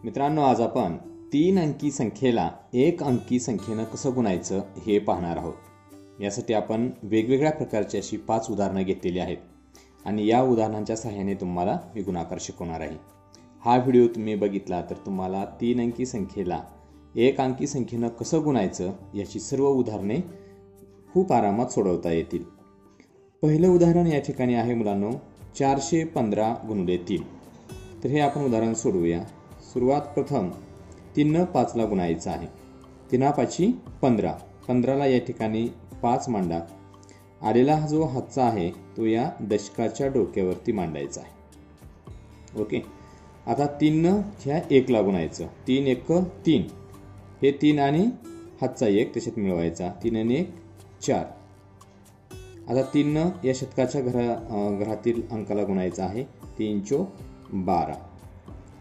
मित्रांनो, आज आपण 3 अंकी संख्येला 1 अंकी संख्येनं कसं गुणायचं हे पाहणार आहोत। यासाठी आपण वेगवेगळ्या प्रकारची अशी 5 उदाहरणं घेतलेली आहेत आणि या उदाहरणांच्या सहाय्याने तुम्हाला मी गुणाकार शिकवणार आहे। हा व्हिडिओ तुम्ही बघितला तर तुम्हाला 3 अंकी संख्येला 1 अंकी संख्येनं कसं गुणायचं याची सर्व उदाहरणे खूप आरामात सोडवता येतील। पहिलं उदाहरण या ठिकाणी आहे मुलांनो 415 गुणिले 3। तर हे आपण उदाहरण सोडवूया। सुरुवात प्रथम 3 ने 5 ला गुणायचं आहे। 3 5 15, 15 ला या ठिकाणी 5 मांडा। आलेला हा जो हातचा आहे तो या दशकाच्या डोक्यावरती मांडायचा आहे। ओके, आता 3 ने ह्या 1 ला गुणायचं। 3 1 3, हे 3 आणि हातचा 1 त्याच्यात मिळवायचा। 3 आणि 1 4। आता 3 ने या शतकाच्या घरातील अंकाला गुणायचं आहे। 3 चौक 12।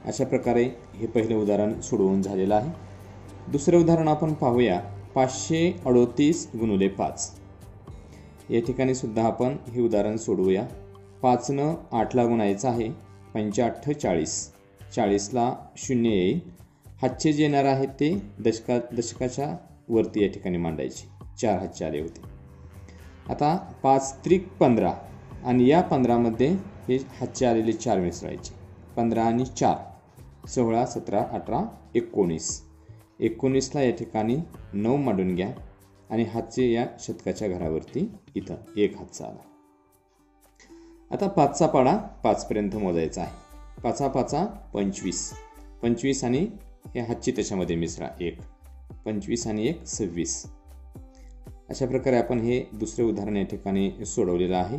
अशा प्रकारे हे पहिले उदाहरण सोडवून झालेलं आहे। दुसरे उदाहरण आपण पाहूया 538 गुणिले 5। या ठिकाणी सुद्धा आपण हे उदाहरण सोडवूया। 5 ने 8 ला गुणायचं आहे। 5 8 40, 40 ला 0 येईल। हातचे जे येणार आहेत ते दशकाच्या वरती या ठिकाणी मांडायचे। 4 हातचे आले होते। आता 5 त्रिक 15 आणि या 15 मध्ये हे हातचे आलेले 4 मिसळायचे। 15 आणि 4 16 17 18 19, 19 ला या ठिकाणी 9 मांडून घ्या आणि हातचे या शतकाच्या घरावरती इथं 1 हातचा आला। आता 5चा पाडा 5 पर्यंत मोजायचा आहे। 5 5 25, 25 आणि हे हातची त्याच्यामध्ये मिसळा 1, 25 आणि 1 26। अशा प्रकारे आपण हे दुसरे उदाहरण या ठिकाणी सोडवलेलं आहे।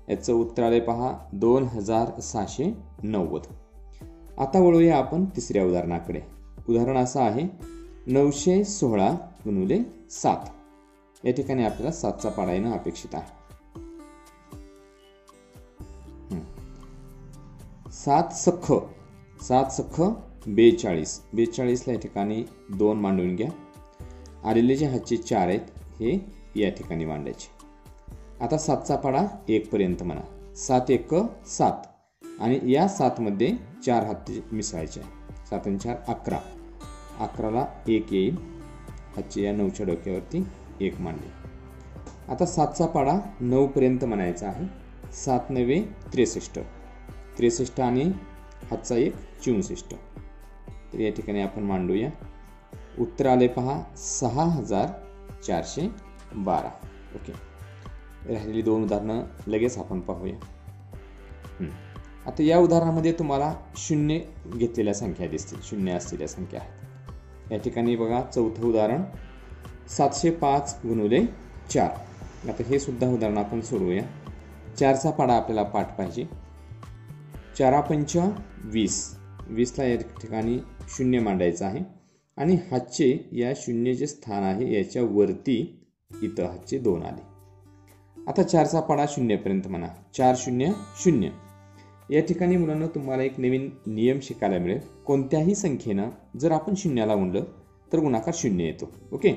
याचं उत्तर आले पहा 2690। आता वळूया आपण तिसऱ्या उदाहरणाकडे। उदाहरण असं आहे 916 गुणिले 7। या ठिकाणी आपल्याला 7चा पाडा येणं अपेक्षित आहे। 7 सख 42, 42 ला या ठिकाणी 2 मांडून घ्या। आलेले जे हातचे 4 आहेत हे या ठिकाणी मांडायचे। आता 7चा पाडा 1 पर्यंत म्हणा। 7 1 7 आणि या 7 मध्ये 4 हात मिसळायचे आहे। 7 आणि 4 11, 11 ला 1 येईल। हातचे या 9च्या डोक्यावरती 1 मांडले। आता 7चा पाडा 9 पर्यंत म्हणायचा आहे। 7 9 63, 63 आणि हातचा 1 64। तर या ठिकाणी आपण मांडूया। उत्तर आले पहा 6412। ओके, राहिलेली 2 उदाहरणं लगेच आपण पाहूया। आता या उदाहरणामध्ये तुम्हाला 0 घेतलेल्या संख्या दिसतील, 0 असलेल्या संख्या आहेत। या ठिकाणी बघा चौथं उदाहरण 705 गुणिले 4। आता हे सुद्धा उदाहरण आपण सोडवूया। 4चा पाडा आपल्याला पाठ पाहिजे। 4 5 20, 20 ला या ठिकाणी 0 मांडायचं आहे आणि हातचे या 0 जे स्थान आहे याच्या वरती इथं हातचे 2 आले। आता 4चा पाडा 0 पर्यंत म्हणा। 4 0 0। या ठिकाणी मुलांना तुम्हाला एक नवीन नियम शिकायला मिळेल। कोणत्याही संख्येनं जर आपण 0 ला गुणलं तर गुणाकार 0 येतो। ओके,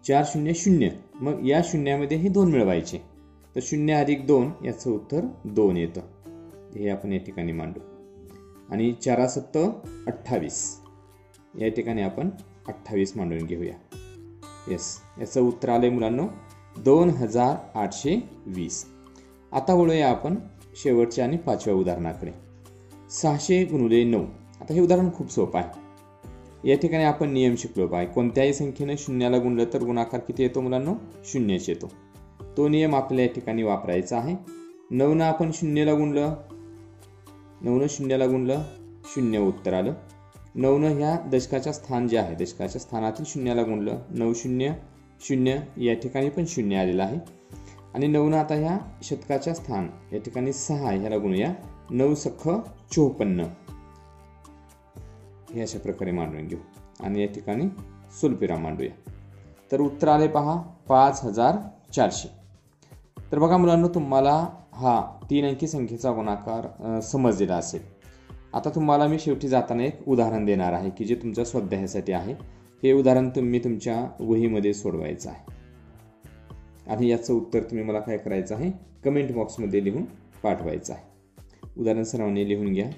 4 0 0। मग या 0 मध्ये हे 2 मिळवायचे तर 0 अधिक 2 याचं उत्तर 2 येतं। हे आपण या ठिकाणी मांडू आणि 4 7 28। या ठिकाणी आपण 28 मांडून घेऊया। येस, याचं उत्तर आलंय मुलांनो 2820। आता वळूया आपण शेवटच्या आणि 5व्या उदाहरणाकडे 600 गुणिले 9। आता हे उदाहरण खूप सोपं आहे। या ठिकाणी आपण नियम शिकलो पाहिजे। कोणत्याही संख्येने 0 ला गुणलं तर गुणाकार किती येतो मुलांनो? 0 येतो। तो नियम आपल्याला या ठिकाणी वापरायचा आहे। 9 ने आपण 0 ला गुणलं, 9 ने 0 ला गुणलं, 0 उत्तर आलं। 9 ने ह्या दशकाच्या स्थान जे आहे दशकाच्या स्थानातील 0 ला गुणलं, 9 0 0। या ठिकाणी पण 0 आलेला आहे आणि 9 ने आता ह्या शतकाच्या स्थान या ठिकाणी 6 ह्याला गुणूया। 9 सख 54। हे अशा प्रकारे मांडून घेऊ आणि या ठिकाणी स्वल्पविराम मांडूया। तर उत्तर आले पहा 5400। तर बघा मुलांनो, तुम्हाला हा 3 अंकी संख्येचा गुणाकार समजलेला असेल। आता तुम्हाला मी शेवटी जाताना एक उदाहरण देणार आहे की जे तुमच्या स्वाध्यायासाठी आहे। हे उदाहरण तुम्ही तुमच्या वहीमध्ये सोडवायचं आहे आणि याचं उत्तर तुम्ही मला काय करायचं आहे कमेंट बॉक्समध्ये लिहून पाठवायचं आहे। उदाहरण सर्वांनी लिहून घ्या।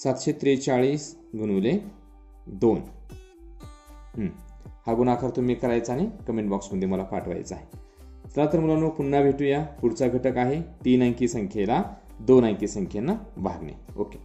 743 गुणिले 2. हा गुणाकार तुम्ही करायचा आणि कमेंट बॉक्समध्ये मला पाठवायचा आहे. चला तर मुलांनो, पुन्हा भेटूया. पुढचा घटक आहे 3 अंकी संख्येला 2 अंकी संख्येनं भागणे. ओके.